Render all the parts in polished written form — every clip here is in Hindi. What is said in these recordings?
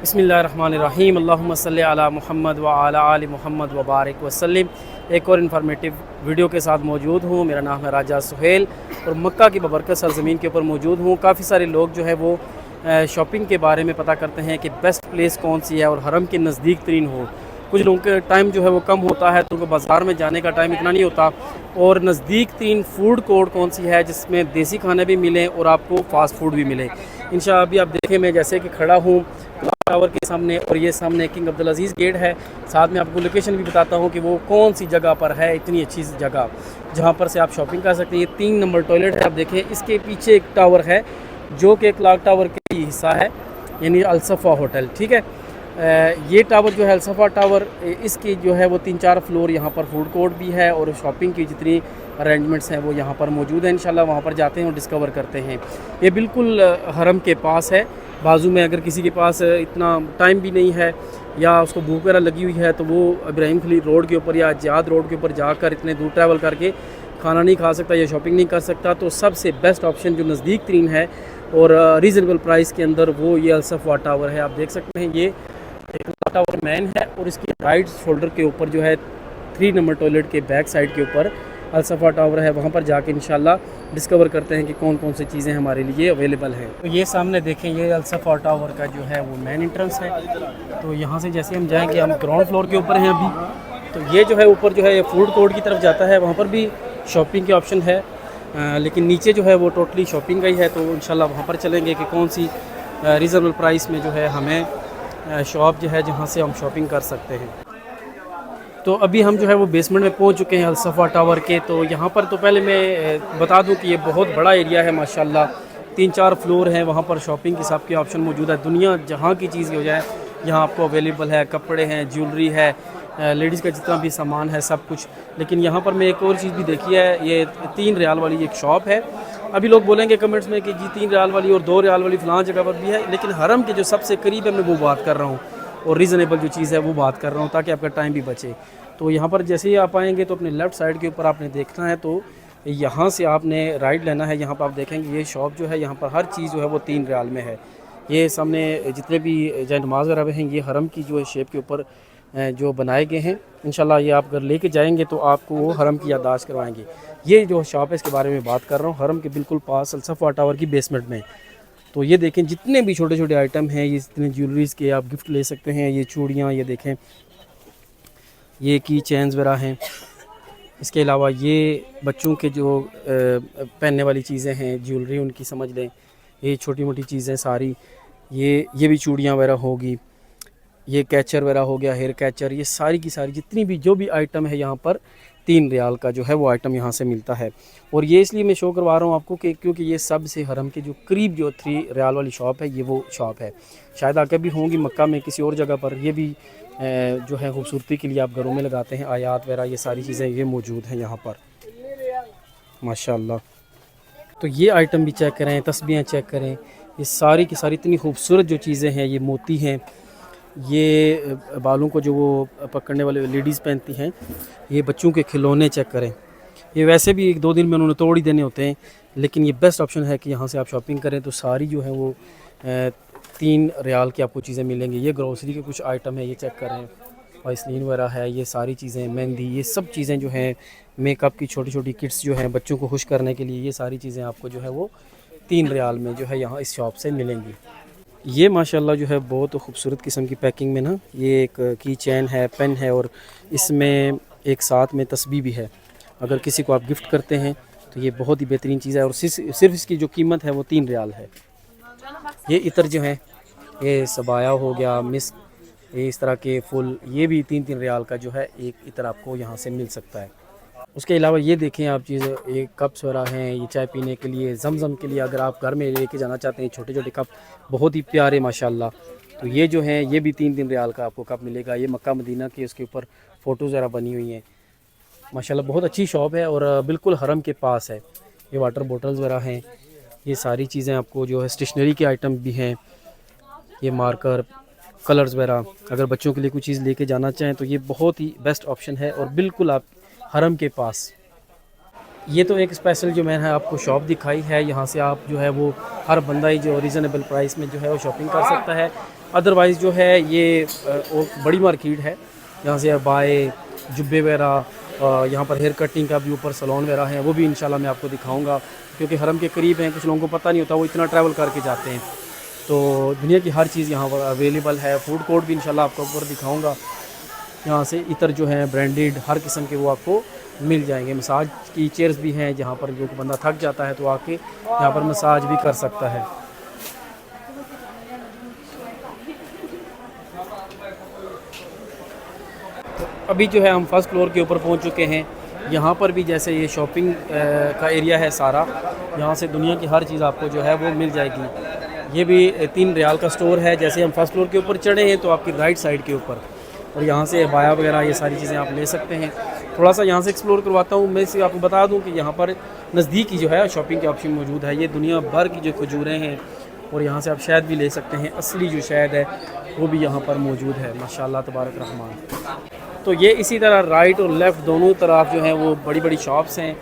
बिस्मिल्लाहिर्रहमानिर्रहीम अल्लाहुम्मा सल्ली अला मुहम्मद व अला आलि मुहम्मद व बारिक वसल्लिम। एक और इन्फॉर्मेटिव वीडियो के साथ मौजूद हूँ। मेरा नाम है राजा सुहेल और मक्का की बबरकत सरज़मीन के ऊपर मौजूद हूँ। काफ़ी सारे लोग जो है वो शॉपिंग के बारे में पता करते हैं कि बेस्ट प्लेस कौन सी है और हरम के नज़दीक तरीन हो। कुछ लोगों के टाइम जो है वो कम होता है तो उनको बाज़ार में जाने का टाइम इतना नहीं होता। और नज़दीक तीन फूड कोर्ट कौन सी है जिसमें देसी खाने भी मिलें और आपको फ़ास्ट फूड भी मिले। इंशाअल्लाह अभी आप देखें, मैं जैसे कि खड़ा हूँ टावर के सामने और ये सामने किंग अब्दुल अज़ीज़ गेट है। साथ में आपको लोकेशन भी बताता हूँ कि वो कौन सी जगह पर है, इतनी अच्छी जगह जहाँ पर से आप शॉपिंग कर सकते हैं। ये 3 नंबर टॉयलेट है, आप देखें। इसके पीछे एक टावर है जो कि क्लॉक टावर का ही हिस्सा है, यानी अलसफ़ा होटल। ठीक है, ये टावर जो है अलसफ़ा टावर, इसकी जो है वो 3-4 फ्लोर यहाँ पर फूड कोर्ट भी है और शॉपिंग की जितनी अरेंजमेंट्स हैं वो यहाँ पर मौजूद हैं। इंशाल्लाह वहाँ पर जाते हैं और डिस्कवर करते हैं। ये बिल्कुल हरम के पास है, बाजू में। अगर किसी के पास इतना टाइम भी नहीं है या उसको भूख वगैरह लगी हुई है तो वो इब्राहिम खलील रोड के ऊपर या जियाद रोड के ऊपर जाकर इतने दूर ट्रैवल करके खाना नहीं खा सकता या शॉपिंग नहीं कर सकता, तो सबसे बेस्ट ऑप्शन जो नज़दीक तरीन है और रीज़नेबल प्राइस के अंदर वो ये अलसफ़ा टावर है। आप देख सकते हैं ये टावर मैन है और इसके राइट शोल्डर के ऊपर जो है 3 नंबर टॉयलेट के बैक साइड के ऊपर अलसफ़ा टावर है। वहाँ पर जाके इंशाल्लाह डिस्कवर करते हैं कि कौन कौन सी चीज़ें हमारे लिए अवेलेबल हैं। तो ये सामने देखें, ये अलसफ़ा टावर का जो है वो मेन एंट्रेंस है। तो यहाँ से जैसे हम जाएंगे, हम ग्राउंड फ्लोर के ऊपर हैं अभी, तो ये जो है ऊपर जो है ये फूड कोर्ट की तरफ जाता है। वहाँ पर भी शॉपिंग के ऑप्शन है, लेकिन नीचे जो है वो टोटली शॉपिंग का ही है। तो इंशाल्लाह वहाँ पर चलेंगे कि कौन सी रीज़नेबल प्राइस में जो है हमें शॉप जो है जहाँ से हम शॉपिंग कर सकते हैं। तो अभी हम जो है वो बेसमेंट में पहुंच चुके हैं अलसफ़ा टावर के। तो यहाँ पर तो पहले मैं बता दूं कि ये बहुत बड़ा एरिया है माशाल्लाह, 3-4 फ्लोर हैं। वहाँ पर शॉपिंग के सबके ऑप्शन मौजूद है। दुनिया जहाँ की चीज़ हो जाए यहाँ आपको अवेलेबल है। कपड़े हैं, ज्वेलरी है, लेडीज़ का जितना भी सामान है सब कुछ। लेकिन यहाँ पर मैं एक और चीज़ भी देखी है, ये 3 रियाल वाली एक शॉप है। अभी लोग बोलेंगे कमेंट्स में कि जी 3 रियाल वाली और 2 रियाल वाली फ़लाँ जगह पर भी है, लेकिन हरम के जो सबसे करीब है मैं वो बात कर रहा हूँ और रीज़नेबल जो चीज़ है वो बात कर रहा हूँ, ताकि आपका टाइम भी बचे। तो यहाँ पर जैसे ही आप आएँगे तो अपने लेफ़्ट साइड के ऊपर आपने देखना है, तो यहाँ से आपने राइट लेना है। यहाँ पर आप देखेंगे ये शॉप जो है यहाँ पर हर चीज़ जो है वो 3 रियाल में है। ये सामने जितने भी जय नमाज़ वगैरह हैं ये हरम की जो है शेप के ऊपर जो बनाए गए हैं। इंशाल्लाह ये आप अगर लेके जाएंगे तो आपको वो हरम की याददाश्त करवाएंगे। ये जो शॉप है इसके बारे में बात कर रहा हूँ, हरम के बिल्कुल पास अलसफ़ा टावर की बेसमेंट में। तो ये देखें जितने भी छोटे छोटे आइटम हैं, ये जितने ज्वेलरीज़ के आप गिफ्ट ले सकते हैं। ये चूड़ियाँ, ये देखें, ये की चेन्स वगैरह हैं। इसके अलावा ये बच्चों के जो पहनने वाली चीज़ें हैं, ज्वेलरी उनकी समझ लें, ये छोटी मोटी चीज़ें सारी, ये भी चूड़ियाँ वगैरह होगी, ये कैचर वगैरह हो गया, हेयर कैचर, ये सारी की सारी जितनी भी जो भी आइटम है यहाँ पर 3 रियाल का जो है वो आइटम यहाँ से मिलता है। और ये इसलिए मैं शो करवा रहा हूँ आपको कि क्योंकि ये सब से हरम के जो करीब जो 3 रियाल वाली शॉप है ये वो शॉप है। शायद आगे भी होंगी मक्का में किसी और जगह पर। ये भी जो है खूबसूरती के लिए आप घरों में लगाते हैं, आयात वगैरह, ये सारी चीज़ें ये मौजूद हैं यहाँ पर माशाल्लाह। तो ये आइटम भी चेक करें, तस्बीहें चेक करें, ये सारी की सारी इतनी खूबसूरत जो चीज़ें हैं, ये मोती हैं, ये बालों को जो वो पकड़ने वाले लेडीज़ पहनती हैं, ये बच्चों के खिलौने चेक करें। ये वैसे भी 1-2 दिन में उन्होंने तोड़ ही देने होते हैं, लेकिन ये बेस्ट ऑप्शन है कि यहाँ से आप शॉपिंग करें तो सारी जो है वो 3 रियाल की आपको चीज़ें मिलेंगी। ये ग्रोसरी के कुछ आइटम है, ये चेक करें, वाइसलीन वगैरह है, ये सारी चीज़ें, मेहंदी, ये सब चीज़ें जो हैं, मेकअप की छोटी छोटी किट्स जो हैं बच्चों को खुश करने के लिए, ये सारी चीज़ें आपको जो है वो 3 रियाल में जो है यहाँ इस शॉप से मिलेंगी। ये माशाल्लाह जो है बहुत खूबसूरत किस्म की पैकिंग में ना, ये एक की चैन है, पेन है और इसमें एक साथ में तस्बीह भी है। अगर किसी को आप गिफ्ट करते हैं तो ये बहुत ही बेहतरीन चीज़ है और सिर्फ इसकी जो कीमत है वो 3 रियाल है। ये इतर जो है, ये सबाया हो गया, मिस्क, ये इस तरह के फुल, ये भी 3-3 रियाल का जो है एक इतर आपको यहाँ से मिल सकता है। उसके अलावा ये देखें आप चीज़, ये कप्स वगैरह हैं, ये चाय पीने के लिए, जमज़म के लिए अगर आप घर में लेके जाना चाहते हैं, छोटे छोटे कप बहुत ही प्यारे माशाल्लाह। तो ये जो है ये भी 3-3 रियाल का आपको कप मिलेगा। ये मक्का मदीना की उसके ऊपर फ़ोटोज़ वगैरह बनी हुई हैं माशाल्लाह, बहुत अच्छी शॉप है और बिल्कुल हरम के पास है। ये वाटर बोटल्स वगैरह हैं, ये सारी चीज़ें आपको जो है स्टेशनरी के आइटम भी हैं, ये मार्कर, कलर्स वगैरह, अगर बच्चों के लिए कुछ चीज़ लेके जाना चाहें तो ये बहुत ही बेस्ट ऑप्शन है और बिल्कुल आप हरम के पास। ये तो एक स्पेशल जो मैंने आपको शॉप दिखाई है, यहाँ से आप जो है वो हर बंदा ही जो रीज़नेबल प्राइस में जो है वो शॉपिंग कर सकता है। अदरवाइज़ जो है ये वो बड़ी मार्केट है, यहाँ से बाए जुब्बे वगैरह, यहाँ पर हेयर कटिंग का भी ऊपर सलोन वगैरह है, वो भी इंशाल्लाह मैं आपको दिखाऊंगा, क्योंकि हरम के करीब हैं, कुछ लोगों को पता नहीं होता, वो इतना ट्रैवल करके जाते हैं। तो दुनिया की हर चीज़ यहाँ पर अवेलेबल है। फूड कोर्ट भी इंशाल्लाह आपको ऊपर दिखाऊंगा। यहाँ से इतर जो हैं ब्रांडेड हर किस्म के वो आपको मिल जाएंगे। मसाज की चेयर्स भी हैं, जहाँ पर जो बंदा थक जाता है तो आके यहाँ पर मसाज भी कर सकता है। तो अभी जो है हम फर्स्ट फ्लोर के ऊपर पहुँच चुके हैं। यहाँ पर भी जैसे ये शॉपिंग का एरिया है सारा, यहाँ से दुनिया की हर चीज़ आपको जो है वो मिल जाएगी। ये भी 3 रियाल का स्टोर है। जैसे हम फर्स्ट फ्लोर के ऊपर चढ़े हैं तो आपकी राइट साइड के ऊपर, और यहाँ से बाया वगैरह ये सारी चीज़ें आप ले सकते हैं। थोड़ा सा यहाँ से एक्सप्लोर करवाता हूँ। मैं से आपको बता दूँ कि यहाँ पर नज़दीक ही जो है शॉपिंग के ऑप्शन मौजूद है। ये दुनिया भर की जो खजूरें हैं, और यहाँ से आप शहद भी ले सकते हैं। असली जो शहद है वो भी यहाँ पर मौजूद है, माशाल्लाह तबारक रहमान। तो ये इसी तरह राइट और लेफ़्ट दोनों तरफ जो हैं वो बड़ी बड़ी शॉप्स हैं,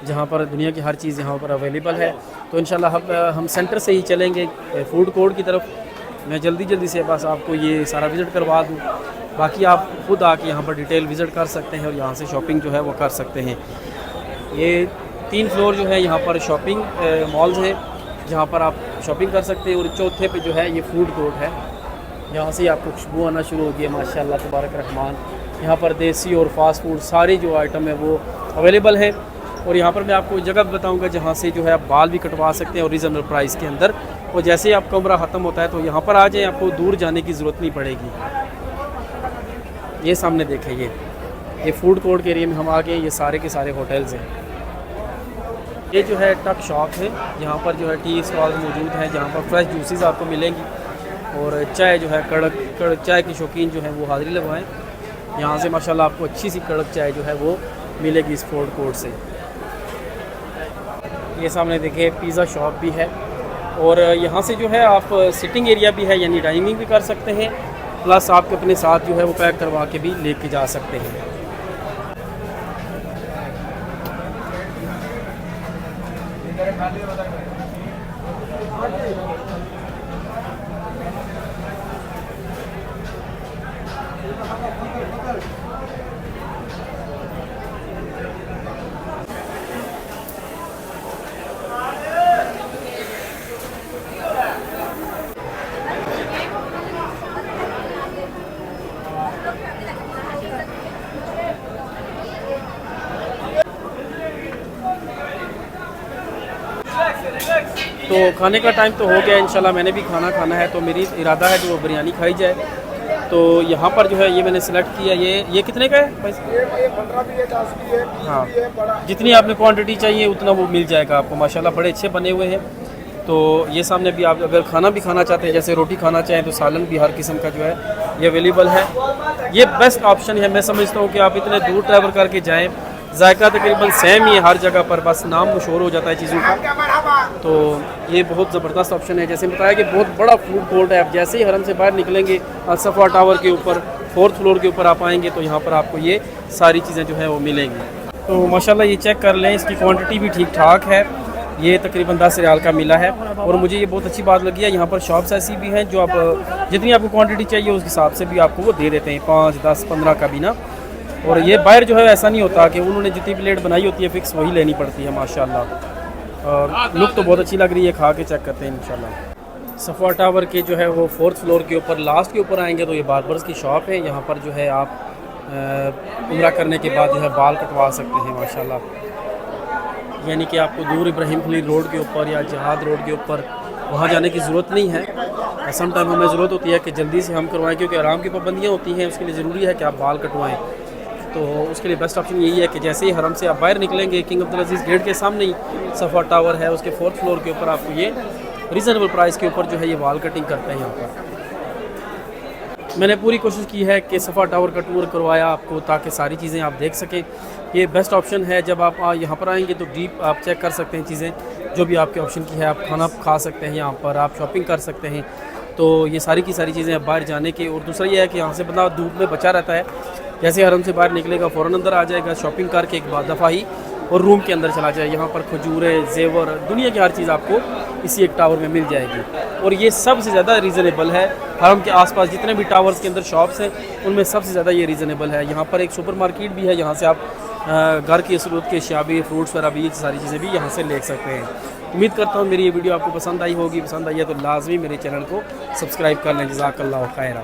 जहाँ पर दुनिया की हर चीज़ यहाँ पर अवेलेबल है। तो इंशाल्लाह हम सेंटर से ही चलेंगे फूड कोर्ट की तरफ। मैं जल्दी से बस आपको ये सारा विज़िट करवा दूँ, बाकी आप खुद आके यहाँ पर डिटेल विज़िट कर सकते हैं और यहाँ से शॉपिंग जो है वो कर सकते हैं। ये 3 फ्लोर जो है यहाँ पर शॉपिंग मॉल्स हैं, जहाँ पर आप शॉपिंग कर सकते हैं। और चौथे पे जो है ये फूड कोर्ट है, यहाँ से आपको खुशबू आना शुरू होगी है, माशाल्लाह तबारक रहमान। यहाँ पर देसी और फास्ट फूड सारे जो आइटम है वो अवेलेबल है। और यहाँ पर मैं आपको जगह बताऊँगा जहाँ से जो है आप बाल भी कटवा सकते हैं और रीज़नेबल प्राइस के अंदर। और जैसे ही आपका उम्रा ख़त्म होता है तो यहाँ पर आ जाएँ, आपको दूर जाने की ज़रूरत नहीं पड़ेगी। ये सामने देखें, ये फूड कोर्ट के एरिया में हम आ गए। ये सारे के सारे होटल्स हैं। ये जो है टक शॉप है, यहाँ पर जो है टी स्टॉल मौजूद हैं, जहाँ पर फ्रेश जूसेस आपको मिलेंगी। और चाय जो है कड़क चाय के शौकीन जो हैं वो हाज़िरी लगवाएँ। यहाँ से माशाल्लाह आपको अच्छी सी कड़क चाय जो है वो मिलेगी इस फूड कोर्ट से। ये सामने देखिए पिज़्ज़ा शॉप भी है, और यहाँ से जो है आप सिटिंग एरिया भी है, यानी डाइनिंग भी कर सकते हैं, प्लस आप अपने साथ जो है वो पैक करवा के भी लेके जा सकते हैं। तो खाने का टाइम तो हो गया इंशाल्लाह। मैंने भी खाना खाना है, तो मेरी इरादा है जो बिरयानी खाई जाए। तो यहाँ पर जो है ये मैंने सेलेक्ट किया। ये कितने का है भाई? ये 15 भी है, 10 भी है, 20 हाँ, भी है, बड़ा। जितनी आपने क्वांटिटी चाहिए उतना वो मिल जाएगा आपको। माशाल्लाह बड़े अच्छे बने हुए हैं। तो ये सामने भी आप अगर खाना भी खाना चाहते हैं, जैसे रोटी खाना चाहें, तो सालन भी हर किस्म का जो है ये अवेलेबल है। ये बेस्ट ऑप्शन है। मैं समझता हूँ कि आप इतने दूर ट्रैवल करके जाएँ, जायका तकरीबन सेम ही है हर जगह पर, बस नाम मशहूर हो जाता है चीज़ों का। तो ये बहुत ज़बरदस्त ऑप्शन है। जैसे बताया कि बहुत बड़ा फूड कोर्ट है। आप जैसे ही हरम से बाहर निकलेंगे, सफ़ा टावर के ऊपर 4th फ्लोर के ऊपर आप आएंगे तो यहाँ पर आपको ये सारी चीज़ें जो है वो मिलेंगी। तो माशाल्लाह ये चेक कर लें, इसकी क्वांटिटी भी ठीक ठाक है। ये तकरीबन 10 रियाल का मिला है। और मुझे ये बहुत अच्छी बात लगी है, यहाँ पर शॉप्स ऐसी भी हैं जो आप जितनी आपको क्वांटिटी चाहिए उस हिसाब से भी आपको वो दे देते हैं, 5, 10, 15 का भी ना। और ये बाहर जो है ऐसा नहीं होता कि उन्होंने जितनी प्लेट बनाई होती है फ़िक्स वही लेनी पड़ती है माशाल्लाह। और लुक तो बहुत अच्छी लग रही है, खा के चेक करते हैं इंशाल्लाह। सफ़ा टावर के जो है वो 4th फ्लोर के ऊपर लास्ट के ऊपर आएंगे तो ये बार्बर्स की शॉप है। यहाँ पर जो है आप उम्रा करने के बाद जो है बाल कटवा सकते हैं माशाल्लाह। यानी कि आपको दूर इब्राहिम खलील रोड के ऊपर या जहाद रोड के ऊपर वहाँ जाने की ज़रूरत नहीं है। सम टाइम हमें ज़रूरत होती है कि जल्दी से हम करवाएं, क्योंकि आराम की पाबंदियाँ होती हैं, उसके लिए ज़रूरी है कि आप बाल कटवाएँ। तो उसके लिए बेस्ट ऑप्शन यही है कि जैसे ही हरम से आप बाहर निकलेंगे, किंग अब्दुल अजीज़ गेट के सामने ही सफ़ा टावर है, उसके 4th फ्लोर के ऊपर आपको ये रीज़नेबल प्राइस के ऊपर जो है ये बाल कटिंग करते हैं यहाँ पर। मैंने पूरी कोशिश की है कि सफ़ा टावर का टूर करवाया आपको, ताकि सारी चीज़ें आप देख सकें। ये बेस्ट ऑप्शन है। जब आप यहाँ पर आएंगे तो डीप आप चेक कर सकते हैं चीज़ें जो भी आपके ऑप्शन की है। आप खाना खा सकते हैं यहाँ पर, आप शॉपिंग कर सकते हैं। तो ये सारी की सारी चीज़ें बाहर जाने की। और दूसरा ये है कि यहाँ से बंदा धूप में बचा रहता है, जैसे हरम से बाहर निकलेगा फ़ौरन अंदर आ जाएगा, शॉपिंग करके एक बाद दफ़ा ही और रूम के अंदर चला जाए, यहाँ पर खजूरें, जेवर, दुनिया की हर चीज़ आपको इसी एक टावर में मिल जाएगी। और ये सबसे ज़्यादा रीज़नेबल है। हरम के आसपास जितने भी टावर्स के अंदर शॉप्स हैं उनमें सबसे ज़्यादा ये रीज़नेबल है। यहाँ पर एक सुपरमार्केट भी है, यहाँ से आप घर की ज़रूरत के अशिया भी, फ्रूट्स वगैरह भी, सारी चीज़ें भी यहाँ से ले सकते हैं। उम्मीद करता हूँ मेरी ये वीडियो आपको पसंद आई होगी। पसंद आई है तो लाजमी मेरे चैनल को सब्सक्राइब कर लें। जज़ाकल्लाहु खैरा।